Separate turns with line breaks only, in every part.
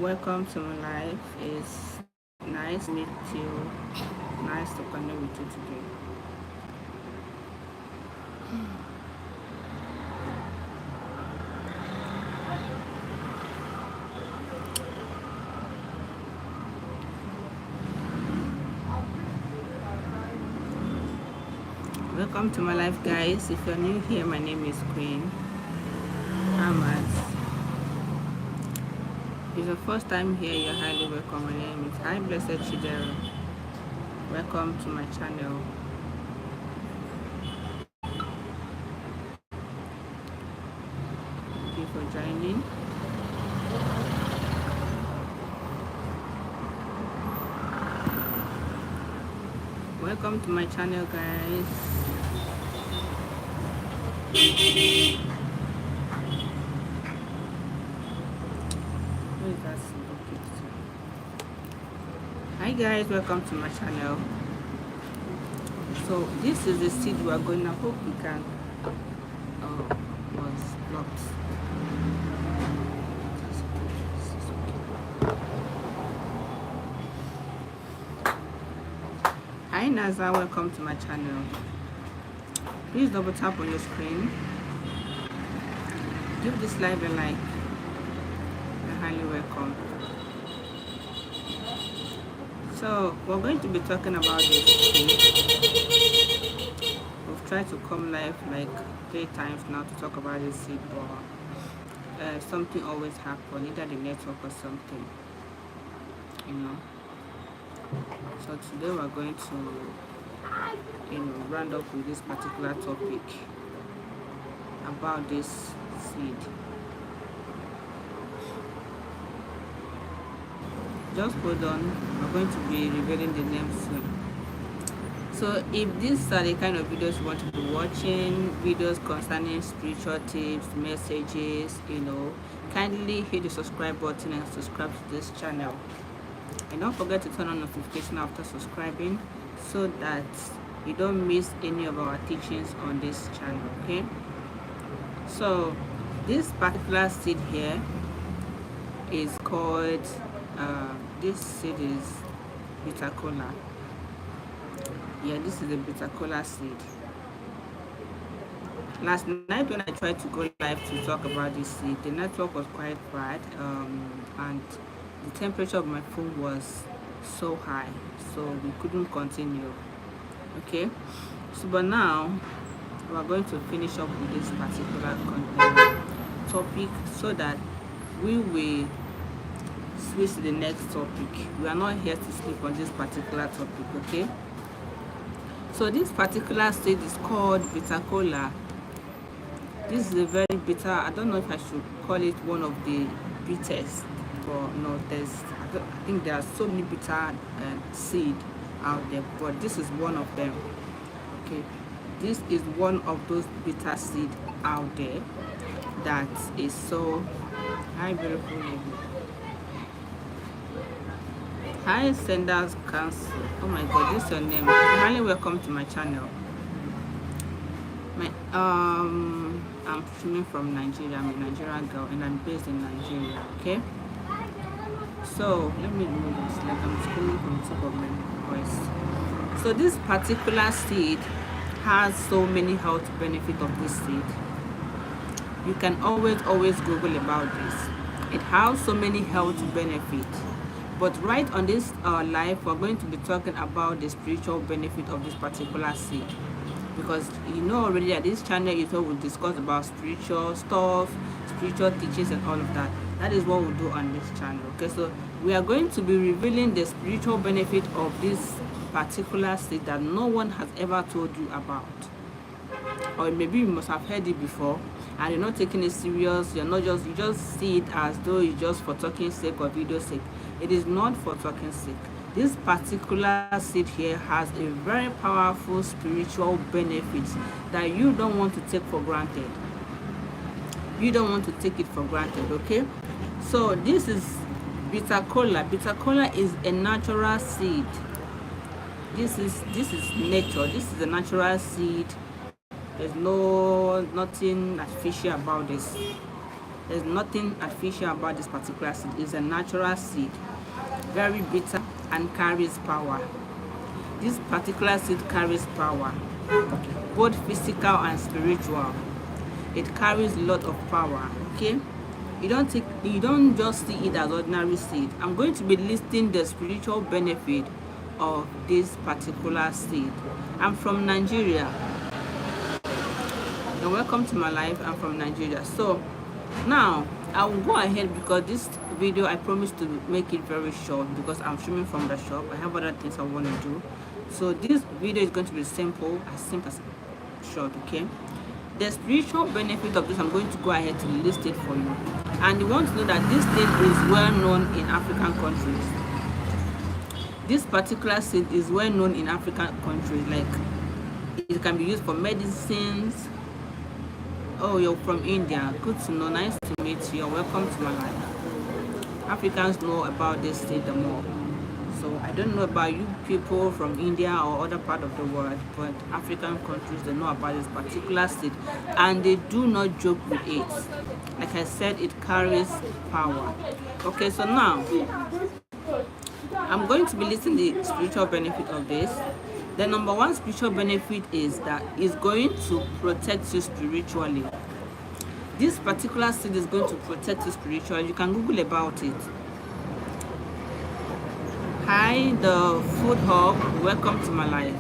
Welcome to my life. It's nice to meet you. Nice to connect with you today. Welcome to my life, guys. If you're new here, my name is Queen Amas. If it's your first time here, you're highly welcome. My name is Hi Blessed Chidera. Welcome to my channel. Thank you for joining. Welcome to my channel, guys. Where is that single picture? Hi guys, welcome to my channel. So this is the seed we are going. I hope we can. Oh, was blocked. Hi Naza, welcome to my channel. Please double tap on your screen. Give this live a like. You're highly welcome. So we're going to be talking about this seed. We've tried to come live like 3 times now to talk about this seed, but something always happens, either the network or something, you know. So today we're going to, round up with this particular topic about this seed. Just hold on, we're going to be revealing the name soon. So if these are the kind of videos you want to be watching, videos concerning spiritual tips, messages, kindly hit the subscribe button and subscribe to this channel. And don't forget to turn on notification after subscribing so that you don't miss any of our teachings on this channel, okay? So this particular seed here is called, this seed is bitter kola. Yeah, this is a bitter kola seed. Last night when I tried to go live to talk about this seed, the network was quite bad, and the temperature of my phone was so high, so we couldn't continue. Okay, so but now we are going to finish up with this particular topic so that we will switch to the next topic. We are not here to sleep on this particular topic, okay? So this particular seed is called bitter kola. This is a very bitter, I don't know if I should call it one of the bitters, but no, I think there are so many bitter seed out there, but this is one of them. Okay, this is one of those bitter seed out there that is so. Hi beautiful lady. Hi Senders Council. Oh my god, this is your name. Highly welcome to my channel. I'm streaming from Nigeria. I'm a Nigerian girl and I'm based in Nigeria, okay? So let me remove this, like I'm screaming from the top of my voice. So this particular seed has so many health benefits of this seed. You can always Google about this. It has so many health benefits. But right on this live, we're going to be talking about the spiritual benefit of this particular seed. Because you know already that this channel is what we discuss about spiritual stuff, spiritual teachings and all of that. That is what we'll do on this channel. Okay, so we are going to be revealing the spiritual benefit of this particular seed that no one has ever told you about. Or maybe you must have heard it before and you're not taking it serious. You just see it as though it's just for talking sake or video sake. It is not for talking sake. This particular seed here has a very powerful spiritual benefit that you don't want to take for granted. You don't want to take it for granted, okay? So this is bitter kola. Bitter kola is a natural seed. This is nature. This is a natural seed. There's nothing artificial about this. There's nothing artificial about this particular seed. It's a natural seed, very bitter and carries power. This particular seed carries power, both physical and spiritual. It carries a lot of power. Okay, you don't just see it as ordinary seed. I'm going to be listing the spiritual benefit of this particular seed. I'm from Nigeria, and welcome to my life. I'm from Nigeria. So now I will go ahead, because this video I promised to make it very short because I'm streaming from the shop. I have other things I want to do. So this video is going to be simple as short. Okay, the spiritual benefit of this, I'm going to go ahead to list it for you. And you want to know that this thing is well known in African countries. This particular seed is well known in African countries. Like, it can be used for medicines. Oh, you're from India. Good to know. Nice to meet you. You're welcome to my life. Africans know about this seed the more. So I don't know about you people from India or other part of the world, but African countries, they know about this particular seed, and they do not joke with it. Like I said, it carries power. Okay, so now I'm going to be listing the spiritual benefit of this. The number one spiritual benefit is that it's going to protect you spiritually. This particular seed is going to protect you spiritually. You can Google about it. Hi, the Food Hub, welcome to my life.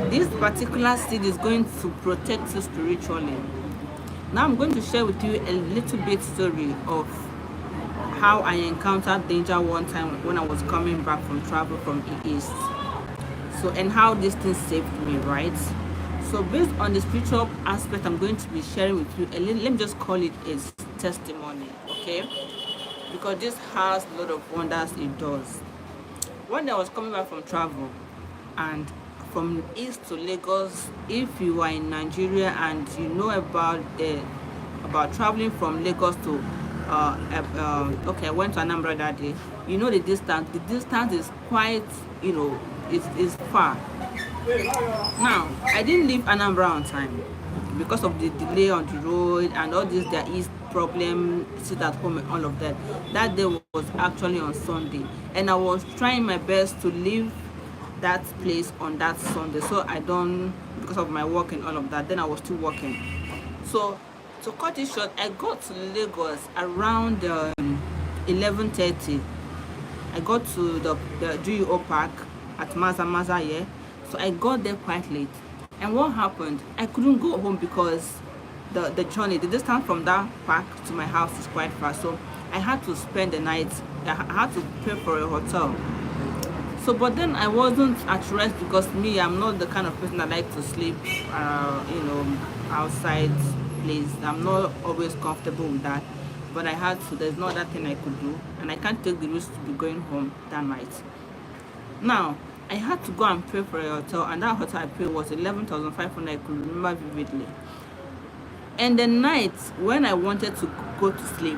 This particular seed is going to protect you spiritually. Now I'm going to share with you a little bit story of how I encountered danger one time when I was coming back from travel from the East. So, and how this thing saved me, right? So based on the spiritual aspect, I'm going to be sharing with you a little, let me just call it a testimony, okay? Because this has a lot of wonders it does. When I was coming back from travel, and from East to Lagos, if you are in Nigeria and you know about traveling from Lagos to okay, I went to Anambra that day. You know the distance. The distance is quite, you know, it's far. Now I didn't leave Anambra on time because of the delay on the road and all this there is problem, sit at home and all of that. That day was actually on Sunday, and I was trying my best to leave that place on that Sunday, so I don't, because of my work and all of that. Then I was still working. So to cut it short, I got to Lagos around 11:30. I got to the GUO Park at Maza, yeah. So I got there quite late. And what happened? I couldn't go home because the journey, the distance from that park to my house is quite far. So I had to spend the night. I had to pay for a hotel. So, but then I wasn't at rest because me, I'm not the kind of person that like to sleep, you know, outside place. I'm not always comfortable with that. But I had to. There's no other thing I could do, and I can't take the risk to be going home that night. Now I had to go and pay for a hotel, and that hotel I paid was 11,500. I could remember vividly. And the night when I wanted to go to sleep,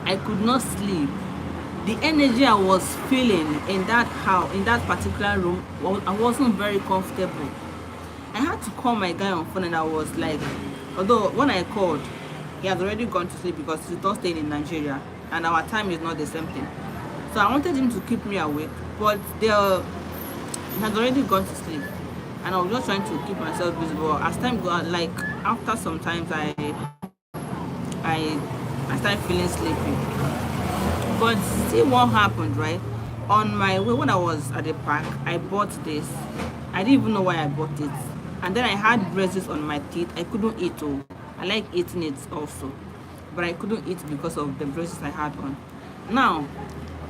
I could not sleep. The energy I was feeling in that house, in that particular room, I wasn't very comfortable. I had to call my guy on phone, and I was like, although when I called, he has already gone to sleep because he's not staying in Nigeria, and our time is not the same thing. So I wanted him to keep me awake, but he had already gone to sleep, and I was just trying to keep myself visible. As time goes on, like after some times, I started feeling sleepy. But see what happened, right? On my way, when I was at the park, I bought this. I didn't even know why I bought it. And then I had braces on my teeth. I couldn't eat. Oh, I like eating it also, but I couldn't eat because of the braces I had on. Now,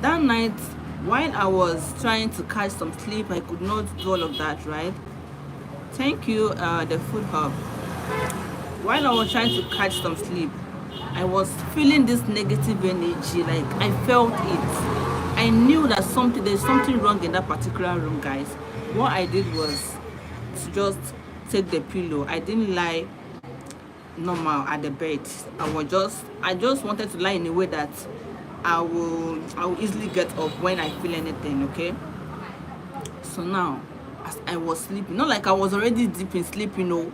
that night, while I was trying to catch some sleep, I could not do all of that, right? Thank you, the Food Hub. While I was trying to catch some sleep, I was feeling this negative energy, like I felt it. I knew that there's something wrong in that particular room, guys. What I did was to just take the pillow. I didn't lie normal at the bed. I just wanted to lie in a way that I will easily get up when I feel anything, okay? So now, as I was sleeping, not like I was already deep in sleep, you know,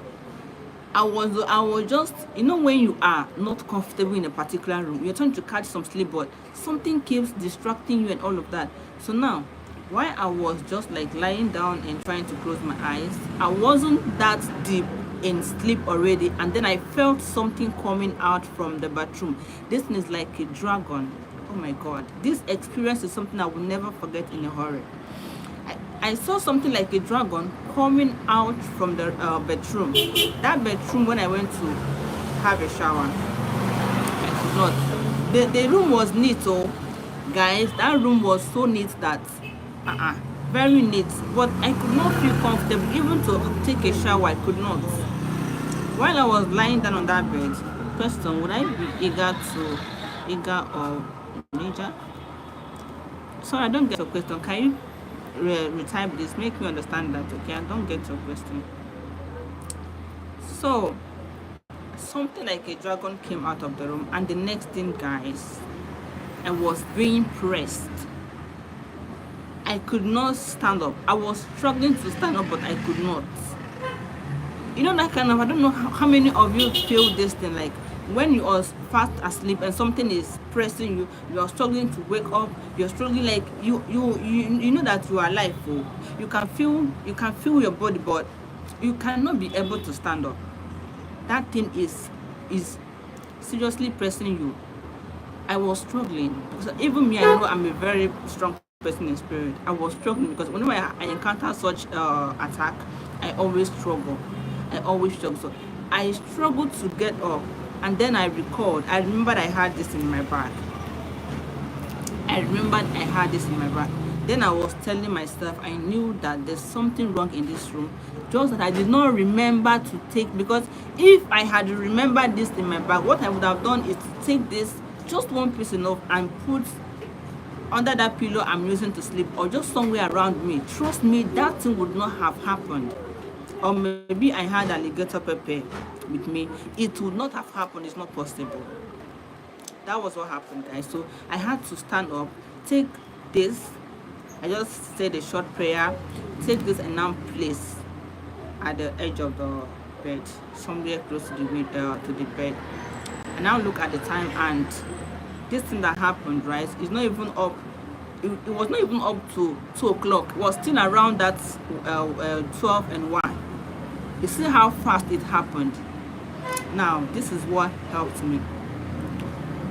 I was just, when you are not comfortable in a particular room, you're trying to catch some sleep, but something keeps distracting you and all of that. So now, while I was just like lying down and trying to close my eyes, I wasn't that deep in sleep already, and then I felt something coming out from the bathroom. This thing is like a dragon. Oh my god, this experience is something I will never forget in a hurry. I saw something like a dragon coming out from the bedroom. That bedroom, when I went to have a shower, I could not. The room was neat, oh, guys. That room was so neat that, very neat. But I could not feel comfortable even to take a shower. I could not. While I was lying down on that bed, question: would I be eager or major? Sorry, I don't get your question. Can you retype this? Make me understand that, okay? I don't get your question. So, something like a dragon came out of the room, and the next thing, guys, I was being pressed. I could not stand up. I was struggling to stand up, but I could not. That kind of, I don't know how many of you feel this thing, like when you are fast asleep and something is pressing you, you are struggling to wake up, you're struggling, like you know that you are alive. Oh. You can feel your body, but you cannot be able to stand up. That thing is seriously pressing you. I was struggling because even me, I know I'm a very strong person in spirit. I was struggling because whenever I encounter such attack, I always struggle. So I struggled to get up, and then I remembered I had this in my bag. Then I was telling myself, I knew that there's something wrong in this room, just that I did not remember to take, because if I had remembered this in my bag, what I would have done is to take this, just one piece enough, and put under that pillow I'm using to sleep, or just somewhere around me. Trust me, that thing would not have happened. Or maybe I had alligator pepper with me. It would not have happened. It's not possible. That was what happened, guys. So I had to stand up, take this. I just said a short prayer, take this, and now place at the edge of the bed, somewhere close to the bed. And now look at the time, and this thing that happened, right, is not even up. It was not even up to 2 o'clock. It was still around that 12 and 1. You see how fast it happened. Now, this is what helped me.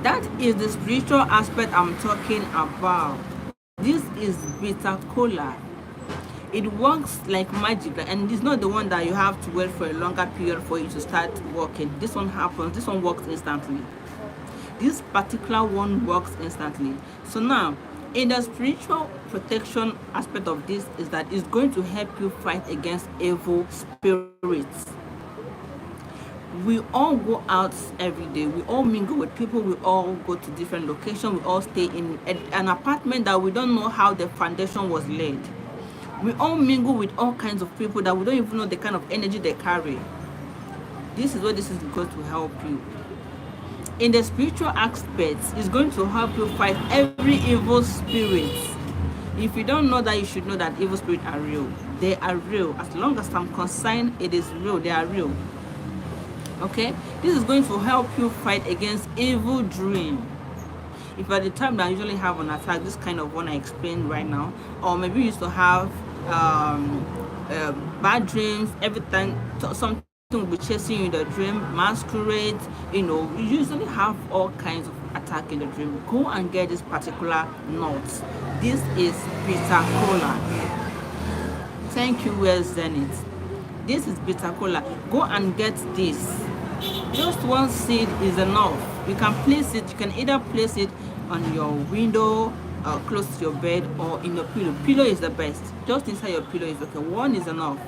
That is the spiritual aspect I'm talking about. This is bitter cola. It works like magic, and it's not the one that you have to wait for a longer period for you to start working. This one happens. This one works instantly. This particular one works instantly. So now, in the spiritual protection aspect of this, is that it's going to help you fight against evil spirits. We all go out every day. We all mingle with people. We all go to different locations. We all stay in an apartment that we don't know how the foundation was laid. We all mingle with all kinds of people that we don't even know the kind of energy they carry. This is what this is going to help you. In the spiritual aspect, it's going to help you fight every evil spirit. If you don't know that, you should know that evil spirits are real. They are real. As long as I'm concerned, it is real. They are real. Okay? This is going to help you fight against evil dream. If at the time that I usually have an attack, this kind of one I explained right now, or maybe you used to have bad dreams, every time something will be chasing you in the dream, masquerade, you usually have all kinds of attack in the dream. Go and get this particular nut. This is bitter cola. Thank you, where's Zenith? This is bitter cola. Go and get this. Just one seed is enough. You can place it. You can either place it on your window, close to your bed, or in your pillow. Pillow is the best. Just inside your pillow is okay. One is enough,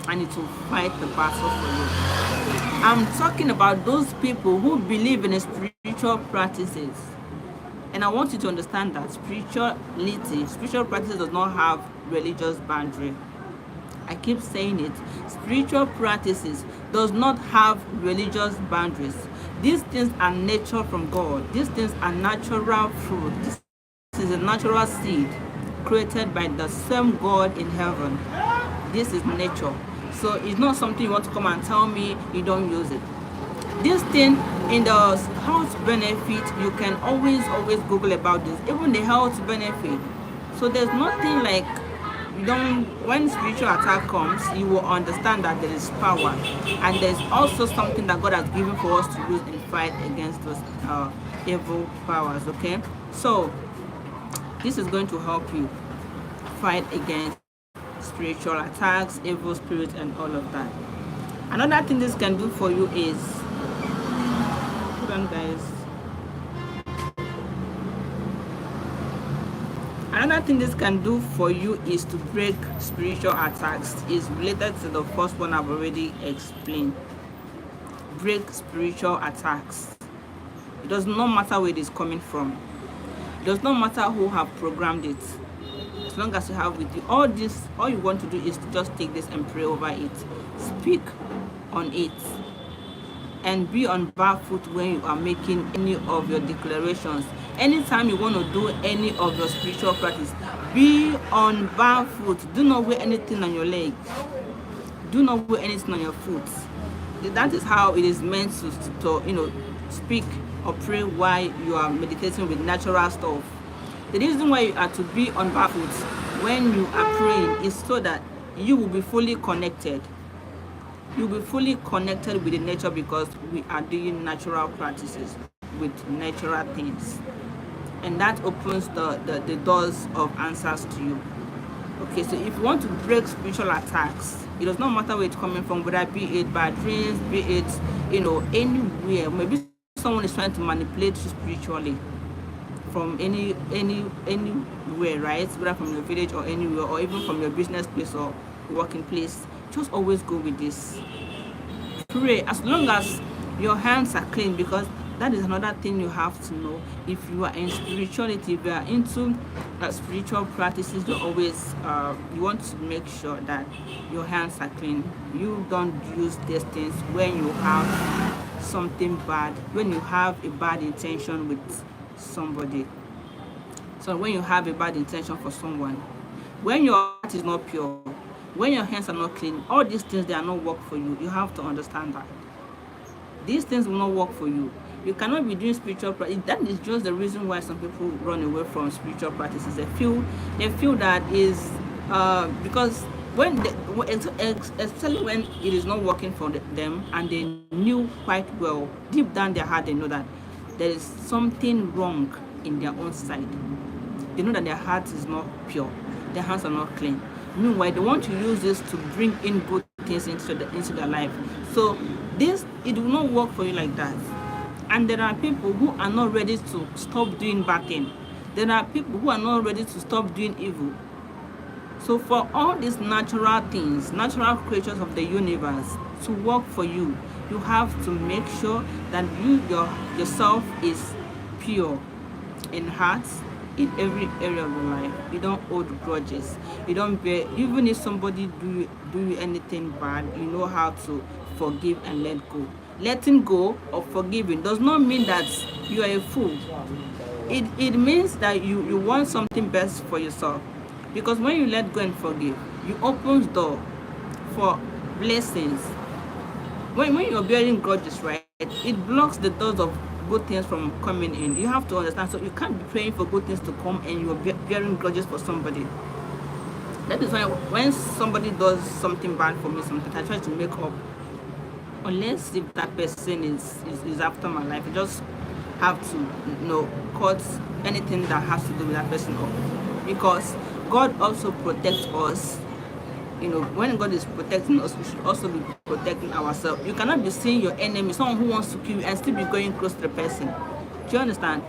and it will fight the battle for you. I'm talking about those people who believe in spiritual practices. And I want you to understand that spiritual practices does not have religious boundary. I keep saying it. Spiritual practices does not have religious boundaries. These things are nature from God. These things are natural fruit. This is a natural seed created by the same God in heaven. This is nature. So it's not something you want to come and tell me you don't use it. This thing in the health benefit, you can always Google about this, even the health benefit. So there's nothing like, you don't, when spiritual attack comes, you will understand that there is power, and there's also something that God has given for us to use in fight against those evil powers. Okay, so this is going to help you fight against spiritual attacks, evil spirits, and all of that. Another thing this can do for you is, hold on guys, another thing this can do for you is to break spiritual attacks. Is related to the first one I've already explained. Break spiritual attacks. It does not matter where it is coming from. It does not matter who have programmed it. As long as you have with you all this, all you want to do is to just take this and pray over it. Speak on it. And be on bad foot when you are making any of your declarations. Anytime you want to do any of your spiritual practice, be on bad foot. Do not wear anything on your leg. Do not wear anything on your foot. That is how it is meant to speak or pray while you are meditating with natural stuff. The reason why you are to be on bad foot when you are praying is so that you will be fully connected. You'll be fully connected with the nature, because we are doing natural practices with natural things, and that opens the doors of answers to you. Okay, so if you want to break spiritual attacks, it does not matter where it's coming from, whether be it bad dreams, be it anywhere. Maybe someone is trying to manipulate you spiritually from anywhere, right? Whether from your village or anywhere, or even from your business place or working place. Just always go with this. Pray as long as your hands are clean, because that is another thing you have to know. If you are in spirituality, if you are into spiritual practices, you always you want to make sure that your hands are clean. You don't use these things when you have something bad, when you have a bad intention with somebody. So when you have a bad intention for someone, when your heart is not pure, when your hands are not clean, all these things, they are not work for you. You have to understand that these things will not work for you. You cannot be doing spiritual practice. That is just the reason why some people run away from spiritual practices. They feel that is because when especially when it is not working for them, and they knew quite well deep down their heart, they know that there is something wrong in their own side. They know that their heart is not pure, their hands are not clean. Meanwhile, they want to use this to bring in good things into their life. So it will not work for you like that. And there are people who are not ready to stop doing bad things. There are people who are not ready to stop doing evil. So for all these natural things, natural creatures of the universe to work for you, you have to make sure that yourself is pure in heart, in every area of your life. You don't hold grudges. You don't bear, even if somebody do anything bad, you know how to forgive and let go. Letting go or forgiving does not mean that you are a fool. It means that you want something best for yourself. Because when you let go and forgive, you open door for blessings. When you're bearing grudges, right, it blocks the doors of good things from coming in. You have to understand. So you can't be praying for good things to come and you're bearing grudges for somebody. That is why when somebody does something bad for me, sometimes I try to make up. Unless if that person is after my life, I just have to cut anything that has to do with that person off. Because God also protects us. When God is protecting us, we should also be protecting ourselves. You cannot be seeing your enemy, someone who wants to kill you, and still be going close to the person. Do you understand?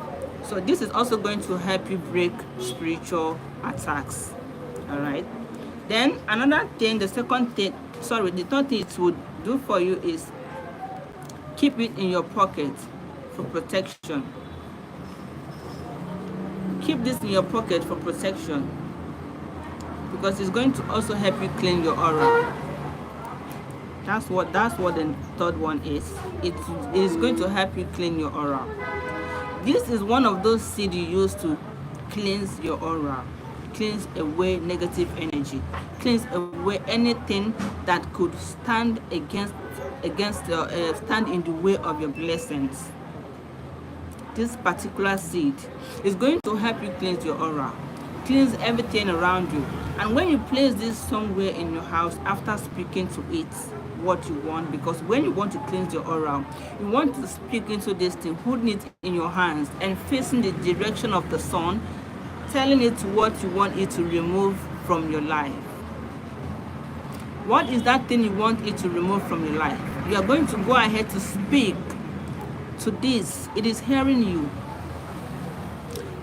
So this is also going to help you break spiritual attacks. All right. Then another thing, the third thing it would do for you is keep it in your pocket for protection. Keep this in your pocket for protection, because it's going to also help you clean your aura. That's what the third one is. It is going to help you clean your aura. This is one of those seeds you use to cleanse your aura. cleans away negative energy, cleans away anything that could stand stand in the way of your blessings. This particular seed is going to help you cleanse your aura, cleanse everything around you. And when you place this somewhere in your house after speaking to it what you want, because when you want to cleanse your aura, you want to speak into this thing, holding it in your hands and facing the direction of the sun, telling it what you want it to remove from your life. What is that thing you want it to remove from your life? You are going to go ahead to speak to this. It is hearing you.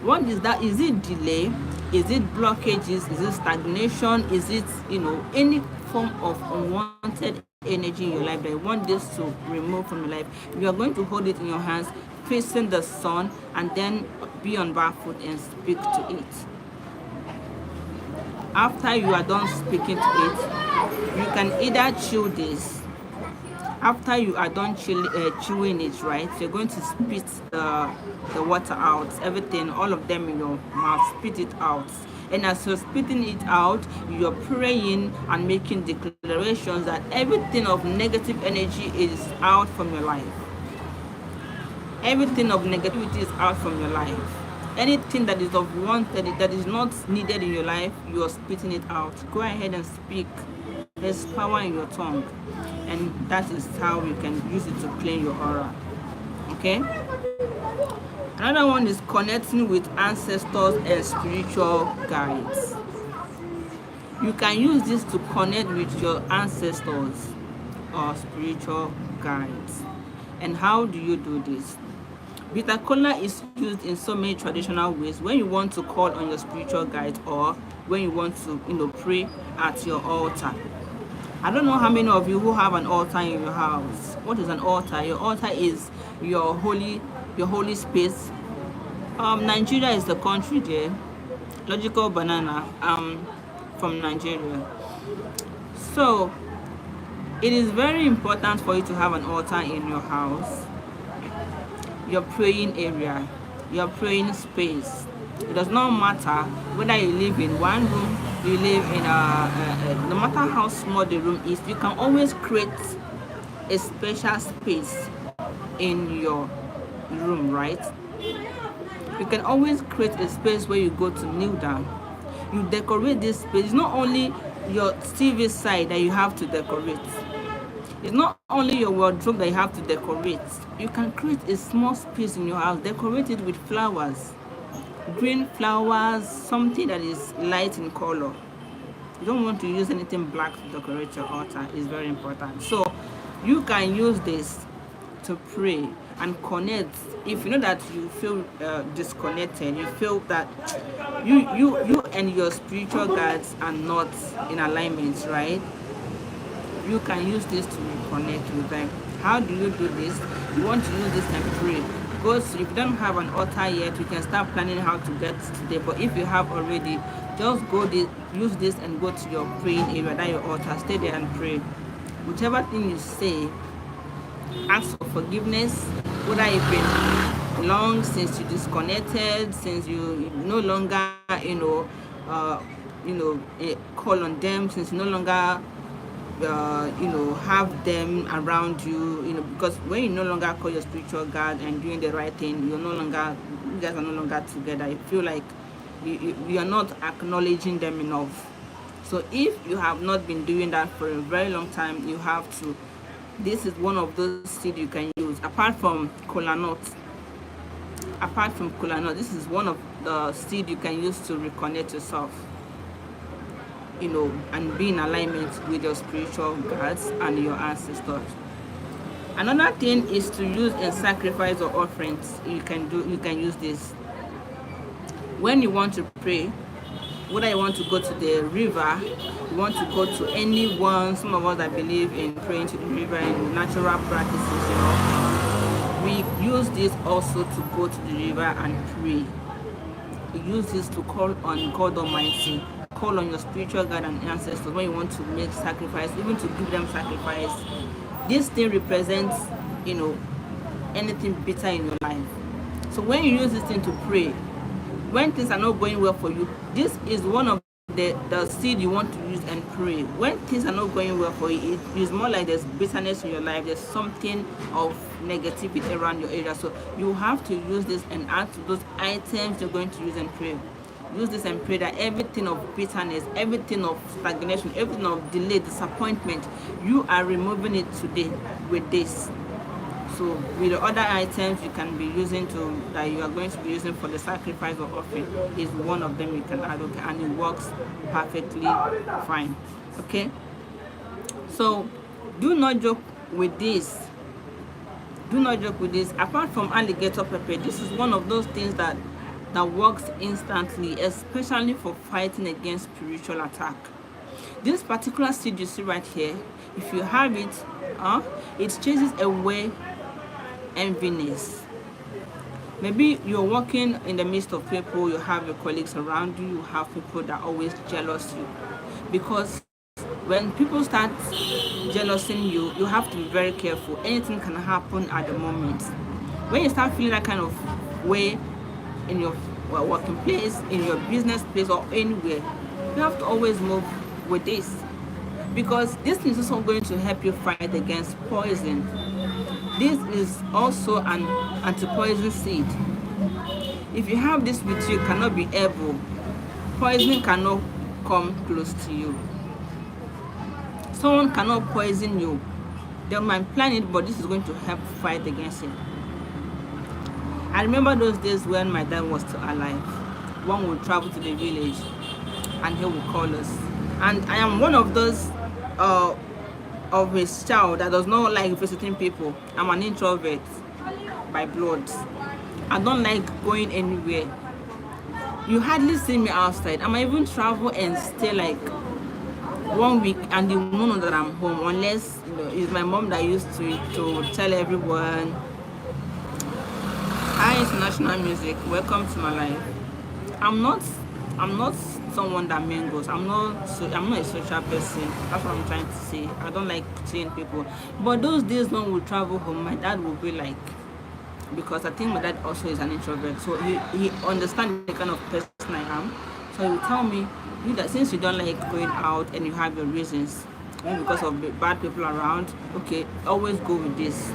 What is that? Is it delay? Is it blockages? Is it stagnation? Is it, any form of unwanted energy in your life that you want this to remove from your life? You are going to hold it in your hands, facing the sun, and then be on barefoot and speak to it. After you are done speaking to it, you can either chew this. After you are done chewing it, right, you're going to spit the water out, everything, all of them in your mouth, spit it out. And as you're spitting it out, you're praying and making declarations that everything of negative energy is out from your life. Everything of negativity is out from your life. Anything that is of wanted, that is not needed in your life, you are spitting it out. Go ahead and speak. There's power in your tongue, and that is how you can use it to clean your aura. Okay? Another one is connecting with ancestors and spiritual guides. You can use this to connect with your ancestors or spiritual guides. And how do you do this? Bitter kola is used in so many traditional ways when you want to call on your spiritual guide or when you want to pray at your altar. I don't know how many of you who have an altar in your house. What is an altar? Your altar is your holy space. Nigeria is the country there. Logical banana. From Nigeria. So it is very important for you to have an altar in your house, your praying area, your praying space. It does not matter whether you live in one room, you live in no matter how small the room is, you can always create a special space in your room, right? You can always create a space where you go to kneel down. You decorate this space. It's not only your TV side that you have to decorate. It's not only your wardrobe that you have to decorate. You can create a small space in your house, decorate it with flowers, green flowers, something that is light in color. You don't want to use anything black to decorate your altar. It's very important. So you can use this to pray and connect. If you know that you feel disconnected, you feel that you and your spiritual guides are not in alignment, right? You can use this to reconnect with them. How do you do this? You want to use this and pray. Because if you don't have an altar yet, you can start planning how to get today. But if you have already, just use this and go to your praying area, that your altar, stay there and pray. Whichever thing you say, ask for forgiveness, whether it's been long since you disconnected, since you no longer, call on them, since you no longer have them around you, because when you no longer call your spiritual guide and doing the right thing, you guys are no longer together. You feel like you are not acknowledging them enough. So if you have not been doing that for a very long time, you have to. This is one of those seeds you can use. Apart from kola nut, this is one of the seeds you can use to reconnect yourself, and be in alignment with your spiritual guides and your ancestors. Another thing is to use in sacrifice or offerings. You can use this when you want to pray. Whether you want to go to the river, you want to go to anyone. Some of us that believe in praying to the river in natural practices, we use this also to go to the river and pray. We use this to call on God Almighty, call on your spiritual guide and ancestors when you want to make sacrifice, even to give them sacrifice. This thing represents, anything bitter in your life. So when you use this thing to pray, when things are not going well for you, this is one of the seed you want to use and pray. When things are not going well for you, it is more like there's bitterness in your life, there's something of negativity around your area. So you have to use this and add to those items you're going to use and pray. Use this and pray that everything of bitterness, everything of stagnation, everything of delay, disappointment, you are removing it today with this. So with the other items you can be using that you are going to be using for the sacrifice or offering is one of them you can add, okay, and it works perfectly fine. Okay, so do not joke with this. Do not joke with this. Apart from alligator pepper, this is one of those things that works instantly, especially for fighting against spiritual attack. This particular seed you see right here, if you have it, it chases away enviness. Maybe you're working in the midst of people, you have your colleagues around you, you have people that always jealous you, because when people start jealousing you, you have to be very careful. Anything can happen at the moment. When you start feeling that kind of way in your working place, in your business place, or anywhere, you have to always move with this, because this is also going to help you fight against poison. This is also an anti-poison seed. If you have this with you, cannot be able, poison cannot come close to you. Someone cannot poison you. They might plan it, but this is going to help fight against it. I remember those days when my dad was still alive. One would travel to the village and he would call us. And I am one of those of his child that does not like visiting people. I'm an introvert by blood. I don't like going anywhere. You hardly see me outside. I might even travel and stay like 1 week and you won't know that I'm home, unless it's my mom that used to tell everyone, "Hi, international music, welcome to my life." I'm not someone that mingles. I'm not a social person. That's what I'm trying to say. I don't like seeing people. But those days when we travel home, my dad will be like, because I think my dad also is an introvert, so he understands the kind of person I am. So he will tell me, that since you don't like going out and you have your reasons, because of the bad people around, okay, always go with this.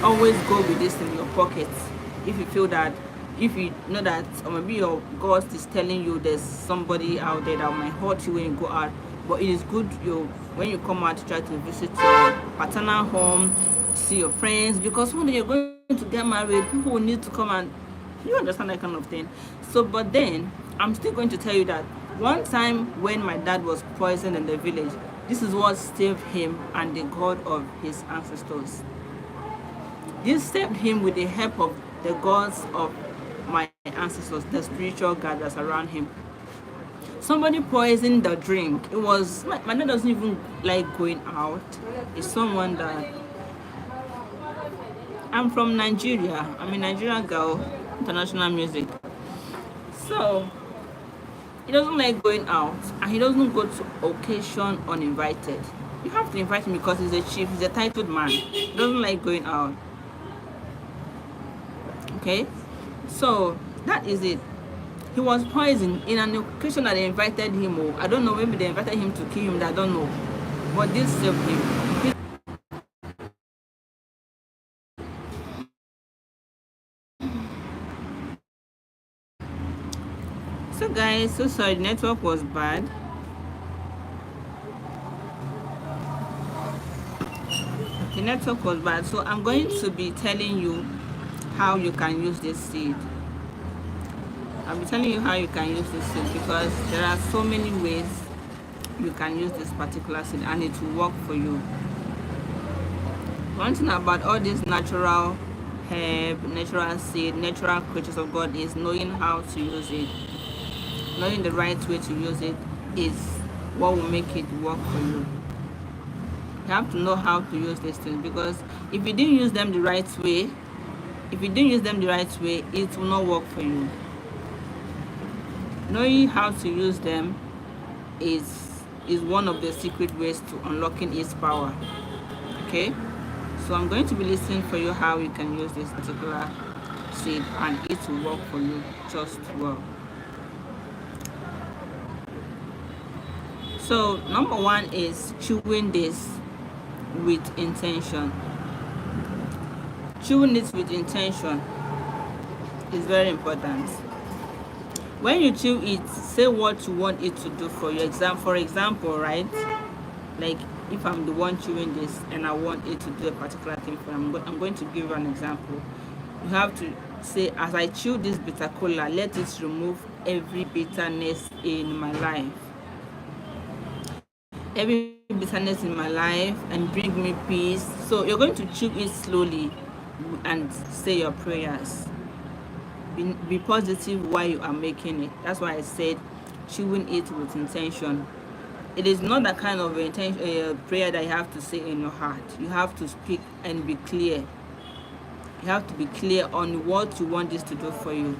Always go with this in your pocket. If you feel that, if you know that, or maybe your God is telling you there's somebody out there that might hurt you when you go out, but it is good when you come out to try to visit your paternal home, see your friends, because one day you're going to get married, people will need to come, and you understand that kind of thing. So, but then I'm still going to tell you that one time when my dad was poisoned in the village, this is what saved him and the God of his ancestors. This saved him with the help of the gods of my ancestors, the spiritual God that's around him. Somebody poisoned the drink. It was my dad doesn't even like going out. It's someone that, I'm from Nigeria. I'm a Nigerian girl, international music. So he doesn't like going out, and he doesn't go to occasion uninvited. You have to invite him because he's a chief, he's a titled man. He doesn't like going out. Okay, so that is it. He was poisoned in an occasion that they invited him, or I don't know, maybe they invited him to kill him, I don't know, but this saved him. So guys, so sorry, the network was bad. The network was bad, so I'm going to be telling you how you can use this seed. I'll be telling you how you can use this seed, because there are so many ways you can use this particular seed and it will work for you. One thing about all these natural herb, natural seed, natural creatures of God is knowing how to use it. Knowing the right way to use it is what will make it work for you. You have to know how to use these things, because if you didn't use them the right way, it will not work for you. Knowing how to use them is one of the secret ways to unlocking its power. Okay, so I'm going to be listing for you how you can use this particular seed and it will work for you just well. So number one is chewing this with intention. Chewing it with intention is very important. When you chew it, say what you want it to do for you. For example, right? Like if I'm the one chewing this and I want it to do a particular thing for me, I'm going to give you an example. You have to say, as I chew this bitter cola, let it remove every bitterness in my life. Every bitterness in my life and bring me peace. So you're going to chew it slowly and say your prayers. Be positive while you are making it. That's why I said chewing it with intention. It is not that kind of prayer that you have to say in your heart. You have to speak and be clear. You have to be clear on what you want this to do for you.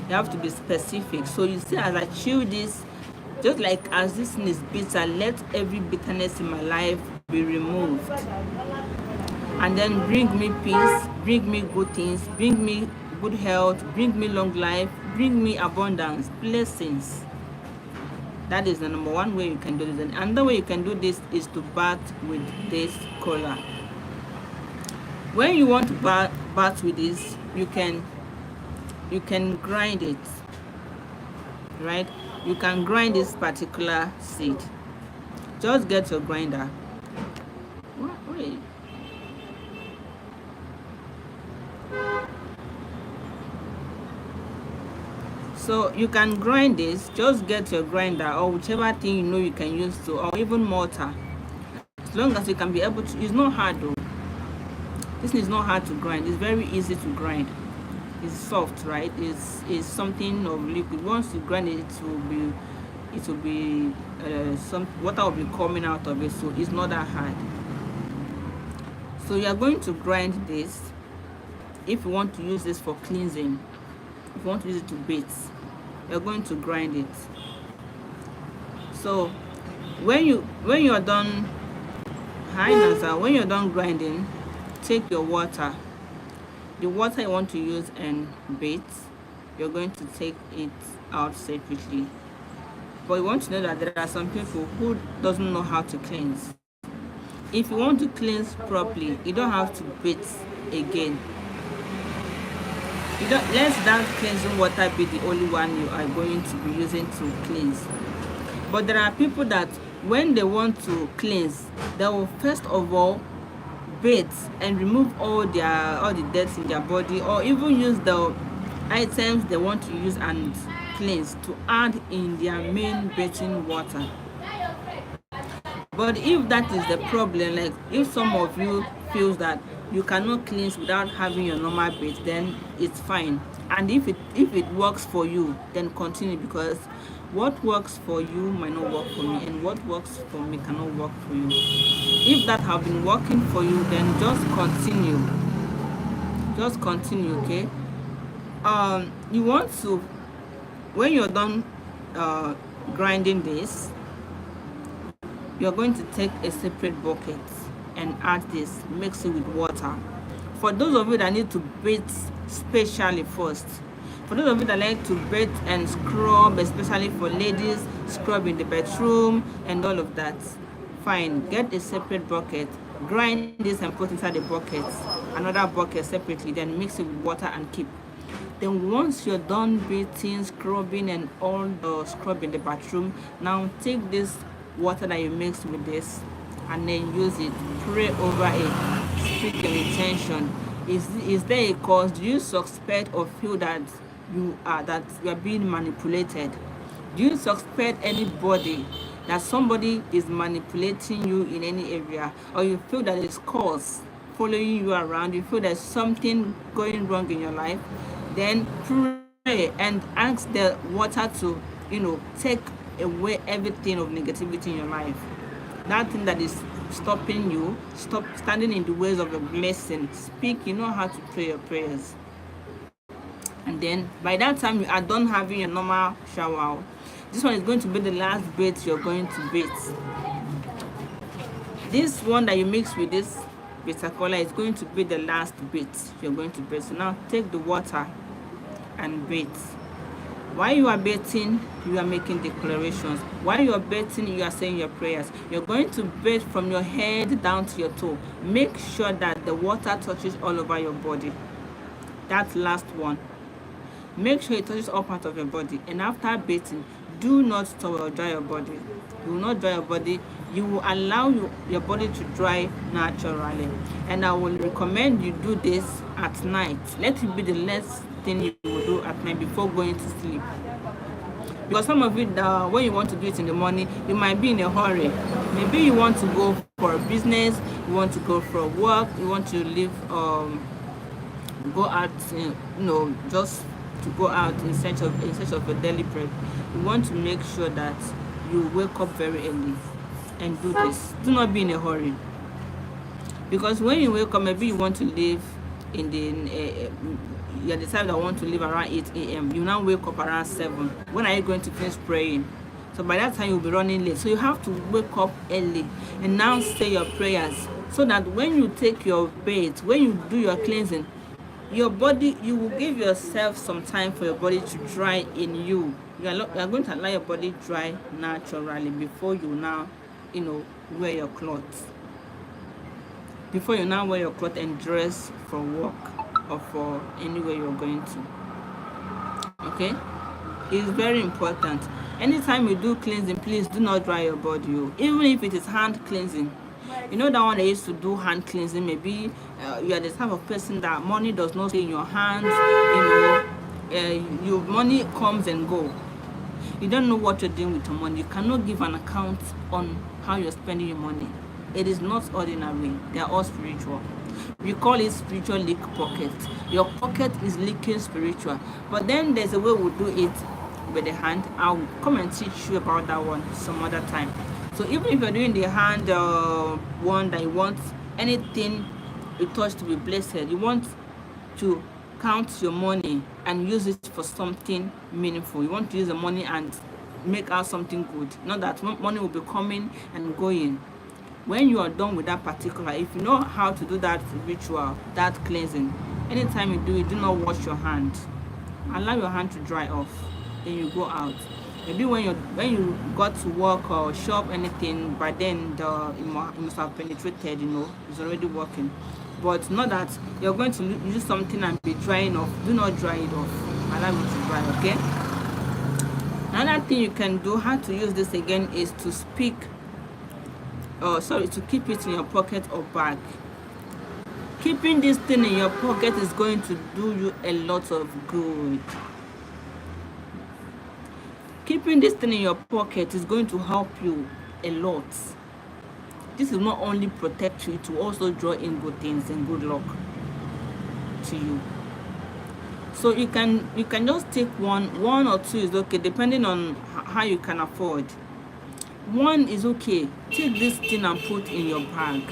You have to be specific. So you see, as I chew this, just like as this thing is bitter, let every bitterness in my life be removed. And then bring me peace, bring me good things, bring me good health, bring me long life, bring me abundance, blessings. That is the number one way you can do this. And another way you can do this is to bath with this cola. When you want to bath with this, you can grind it, right? You can grind this particular seed. Just get your grinder. Wait. So you can grind this. Just get your grinder or whichever thing you know you can use to, or even mortar. As long as you can be able to. It's not hard though. This is not hard to grind. It's very easy to grind. It's soft, right? It's something of liquid. Once you grind it, it will be some water will be coming out of it. So it's not that hard. So you are going to grind this. If you want to use this for cleansing, if you want to use it to bathe, you're going to grind it. So when you're done, when you're done grinding, take your water, the water you want to use and bathe, you're going to take it out separately. But you want to know that there are some people who doesn't know how to cleanse. If you want to cleanse properly, you don't have to bathe again. Let that cleansing water be the only one you are going to be using to cleanse. But there are people that when they want to cleanse, they will first of all bathe and remove all the dirt in their body, or even use the items they want to use and cleanse to add in their main bathing water. But if that is the problem, like if some of you feels that you cannot cleanse without having your normal bath, then it's fine. And if it works for you, then continue, because what works for you might not work for me, and what works for me cannot work for you. If that have been working for you, then just continue. Okay? You want to, when you're done grinding this, you're going to take a separate bucket and add this, mix it with water. For those of you that need to bathe specially first, for those of you that like to bathe and scrub, especially for ladies, scrub in the bedroom and all of that, fine, get a separate bucket, grind this and put inside the bucket, another bucket separately, then mix it with water and keep. Then once you're done bathing, scrubbing and all the scrub in the bathroom, now take this water that you mixed with this and then use it, pray over it, speak your intention. Is there a cause? Do you suspect or feel that you are being manipulated? Do you suspect anybody that somebody is manipulating you in any area, or you feel that it's cause following you around, you feel there's something going wrong in your life? Then pray and ask the water to take away everything of negativity in your life. That thing that is stopping you, stop standing in the ways of a blessing. Speak, you know how to pray your prayers. And then by that time you are done having your normal shower. This one is going to be the last bath you're going to bathe. This one that you mix with this bitter cola is going to be the last bath you're going to bathe. So now take the water and bathe. While you are bathing, you are making declarations. While you are bathing, you are saying your prayers. You're going to bathe from your head down to your toe. Make sure that the water touches all over your body. That last one. Make sure it touches all parts of your body. And after bathing, do not towel or dry your body. You will not dry your body. You will allow your body to dry naturally. And I will recommend you do this at night. Let it be the last thing you will do at night before going to sleep. Because some of it, when you want to do it in the morning, you might be in a hurry. Maybe you want to go for a business, you want to go for work, you want to leave, go out, just to go out in search of a daily bread. You want to make sure that you wake up very early and do this. Do not be in a hurry, because when you wake up, maybe you want to leave in the you're the type that want to leave around 8 a.m. You now wake up around 7. When are you going to finish praying? So by that time you'll be running late. So you have to wake up early and now say your prayers, so that when you take your bath, when you do your cleansing, your body, you will give yourself some time for your body to dry in you. You are going to allow your body dry naturally before you now, wear your clothes. Before you now wear your clothes and dress for work or for anywhere you're going to. Okay? It's very important. Anytime you do cleansing, please do not dry your body. Even if it is hand cleansing. You know that one they used to do hand cleansing, maybe you are the type of person that money does not stay in your hands, your money comes and go. You don't know what you're doing with your money. You cannot give an account on how you're spending your money. It is not ordinary. They are all spiritual. We call it spiritual leak pocket. Your pocket is leaking spiritual. But then there's a way we do it with the hand. I'll come and teach you about that one some other time. So even if you're doing the hand one that you want anything you touch to be blessed, you want to count your money and use it for something meaningful. You want to use the money and make out something good. Not that money will be coming and going. When you are done with that particular, if you know how to do that ritual, that cleansing, anytime you do it, do not wash your hand. Allow your hand to dry off. Then you go out. Maybe when you got to work or shop anything, by then it must have penetrated, it's already working. But not that you're going to use something and be drying off. Do not dry it off. Allow it to dry, okay? Another thing you can do, how to use this again, is to speak. To keep it in your pocket or bag. Keeping this thing in your pocket is going to do you a lot of good. Keeping this thing in your pocket is going to help you a lot. This will not only protect you, it will also draw in good things and good luck to you. So you can just take one or two is okay, depending on how you can afford. One is okay. Take this thing and put in your bag.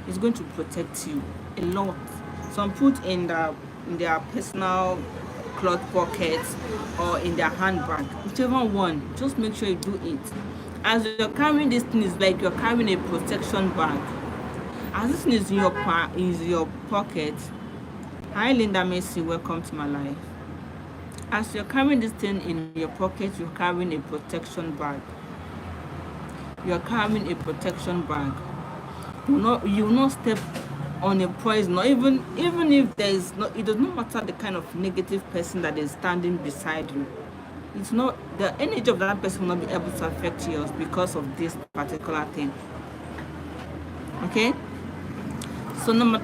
It's going to protect you a lot. Some put in their personal cloth pockets or in their handbag. Whichever one, just make sure you do it. As you're carrying this thing, it's like you're carrying a protection bag. As this thing is in your pocket. Hi Linda Macy, welcome to my life. As you're carrying this thing in your pocket, you're carrying a protection bag. You're carrying a protection bag. You will not step on a poison, or even if there is no, it does not matter the kind of negative person that is standing beside you. It's not, the energy of that person will not be able to affect yours because of this particular thing. Okay. So number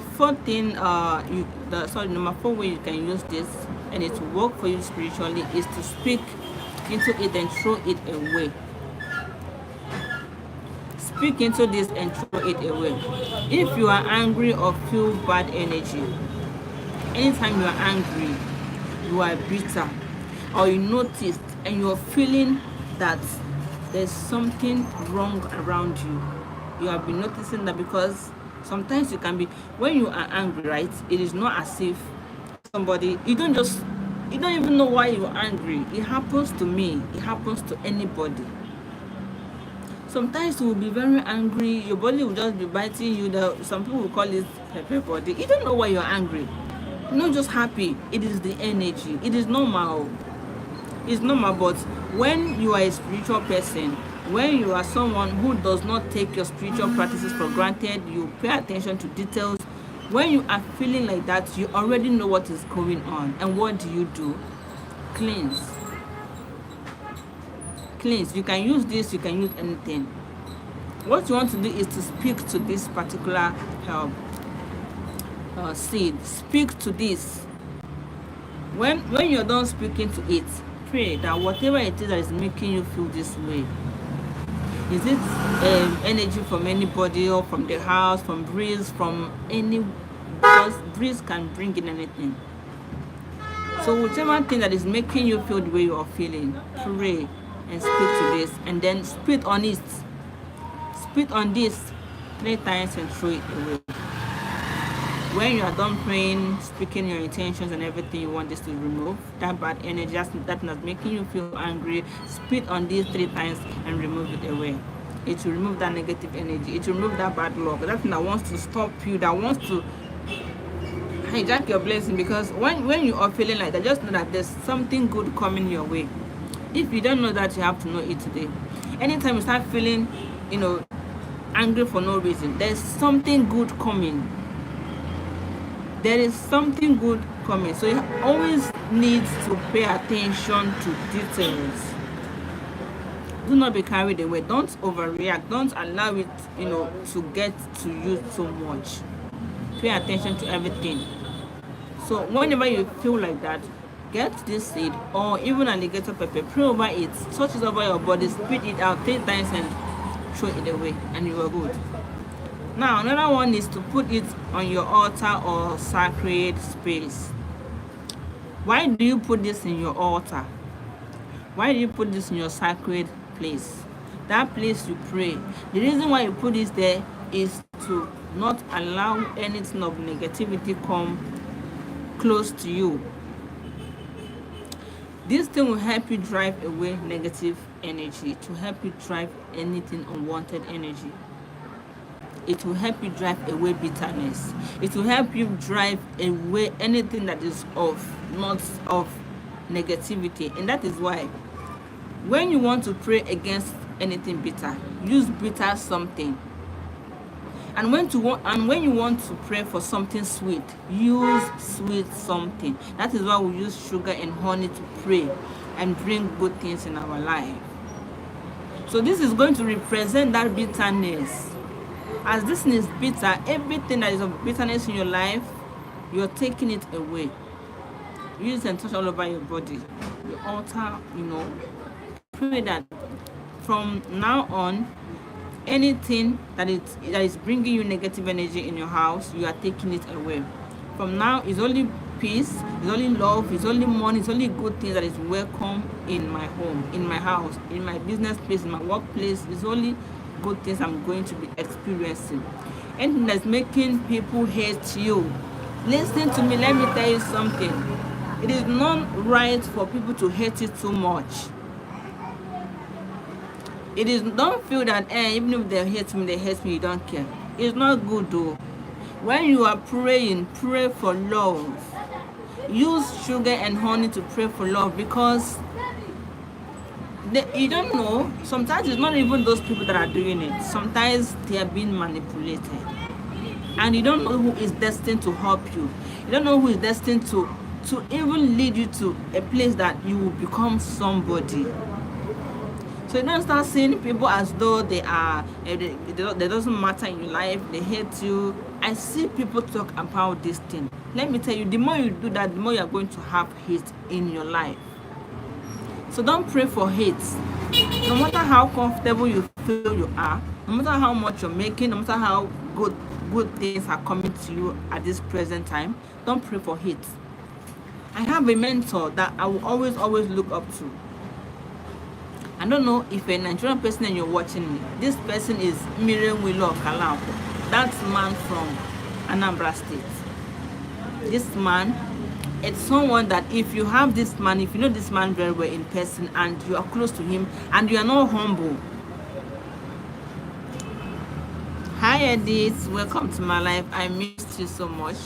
4 thing, number 4 way you can use this and it will work for you spiritually is to speak into it and throw it away. Speak into this and throw it away. If you are angry or feel bad energy, anytime you are angry, you are bitter, or you noticed and you are feeling that there's something wrong around you, you have been noticing that, because sometimes you can be, when you are angry, right, it is not as if somebody, you don't even know why you're angry. It happens to me, it happens to anybody. Sometimes you will be very angry, your body will just be biting you. Some people will call it pepper body. You don't know why you're angry. You're not just happy. It is the energy. It is normal. It's normal, but when you are a spiritual person, when you are someone who does not take your spiritual practices for granted, you pay attention to details. When you are feeling like that, you already know what is going on. And what do? Cleanse. Cleanse. You can use this, you can use anything. What you want to do is to speak to this particular seed. Speak to this. When you're done speaking to it, pray that whatever it is that is making you feel this way, is it energy from anybody, or from the house, from breeze, from any, because breeze can bring in anything. So whichever thing that is making you feel the way you are feeling, pray and speak to this, and then spit on it. Spit on this 3 times and throw it away. When you are done praying, speaking your intentions and everything you want this to remove, that bad energy, that is making you feel angry, spit on these 3 times and remove it away. It will remove that negative energy. It will remove that bad luck, that thing that wants to stop you, that wants to hijack your blessing. Because when you are feeling like that, just know that there's something good coming your way. If you don't know that, you have to know it today. Anytime you start feeling, angry for no reason, there's something good coming. There is something good coming. So you always need to pay attention to details. Do not be carried away. Don't overreact. Don't allow it, to get to you so much. Pay attention to everything. So whenever you feel like that, get this seed or even alligator pepper, pray over it, touch it over your body, spit it out 3 times and throw it away, and you are good. Now, another one is to put it on your altar or sacred space. Why do you put this in your altar? Why do you put this in your sacred place? That place you pray. The reason why you put this there is to not allow anything of negativity come close to you. This thing will help you drive away negative energy, to help you drive anything unwanted energy. It will help you drive away bitterness. It will help you drive away anything that is not of negativity. And that is why when you want to pray against anything bitter, use bitter something. And when you want to pray for something sweet, use sweet something. That is why we use sugar and honey to pray and bring good things in our life. So this is going to represent that bitterness. As this is bitter, everything that is of bitterness in your life, you're taking it away. Use and touch all over your body. Your altar, pray that from now on, anything that is bringing you negative energy in your house, you are taking it away. From now, it's only peace, it's only love, it's only money, it's only good things that is welcome in my home, in my house, in my business place, in my workplace. It's only good things I'm going to be experiencing. Anything that's making people hate you, listen to me, let me tell you something. It is not right for people to hate you too much. It is, don't feel that even if they hate me, you don't care. It's not good though. When you are praying, pray for love. Use sugar and honey to pray for love, because you don't know, sometimes it's not even those people that are doing it. Sometimes they are being manipulated, and you don't know who is destined to help you. You don't know who is destined to even lead you to a place that you will become somebody. So you don't start seeing people as though they doesn't matter in your life, they hate you. I see people talk about this thing. Let me tell you, the more you do that, the more you are going to have hate in your life. So don't pray for hate. No matter how comfortable you feel you are, no matter how much you're making, no matter how good things are coming to you at this present time, don't pray for hate. I have a mentor that I will always look up to. I don't know if a Nigerian person and you're watching me. This person is Miriam Willow Kalau. That's man from Anambra State. This man, it's someone that if you have this man, if you know this man very well in person and you are close to him and you are not humble. Hi Edith, welcome to my life. I missed you so much.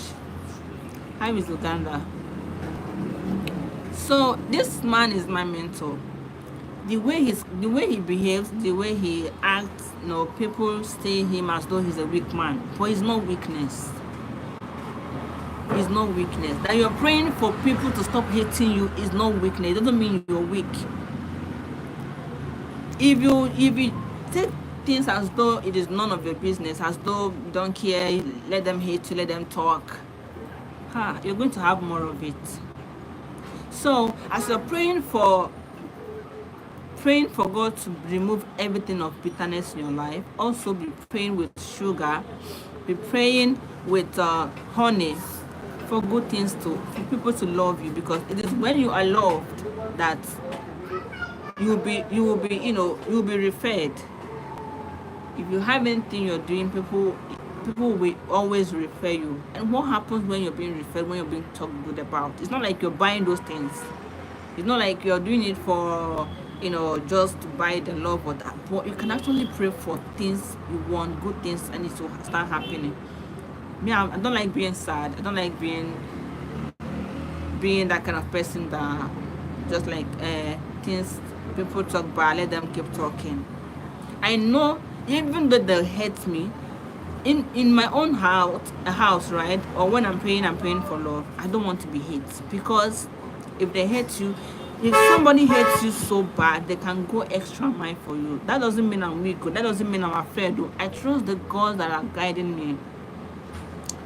Hi Miss Uganda. So this man is my mentor. The way he behaves, the way he acts, people see him as though he's a weak man, but he's not weakness. Is not weakness. That you're praying for people to stop hating you is not weakness. It doesn't mean you're weak. If you take things as though it is none of your business, as though you don't care, let them hate you, let them talk, you're going to have more of it. So as you're praying for God to remove everything of bitterness in your life, also be praying with sugar, be praying with honey, for good things for people to love you, because it is when you are loved that you will be referred. If you have anything you're doing, people will always refer you. And what happens when you're being referred, when you're being talked good about? It's not like you're buying those things. It's not like you're doing it for just to buy the love or that, but you can actually pray for things you want, good things, and it will start happening. Me, I don't like being sad. I don't like being that kind of person that just like things people talk bad, let them keep talking. I know even though they hate me, in my own house, right? Or when I'm praying for love, I don't want to be hate, because if they hate you, if somebody hates you so bad, they can go extra mile for you. That doesn't mean I'm weak. That doesn't mean I'm afraid. I trust the gods that are guiding me.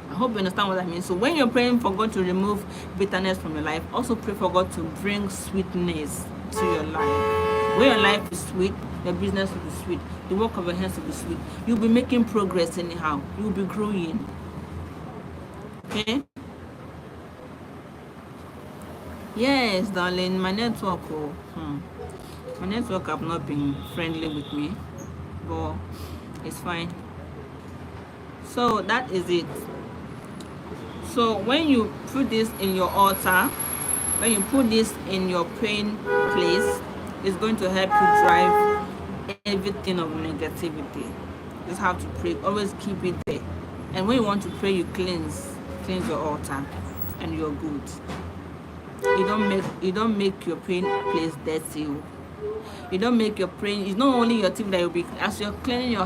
I hope you understand what I mean. So when you're praying for God to remove bitterness from your life, also pray for God to bring sweetness to your life. When your life is sweet, your business will be sweet. The work of your hands will be sweet. You'll be making progress anyhow. You'll be growing. Okay? Yes, darling, my network. My network have not been friendly with me, but it's fine. So that is it. So when you put this in your altar, when you put this in your praying place, it's going to help you drive everything of negativity. Just have to pray. Always keep it there. And when you want to pray, you cleanse your altar, and you're good. You don't make your praying place dirty. You don't make your praying. It's not only your team that you'll be, as you're cleaning your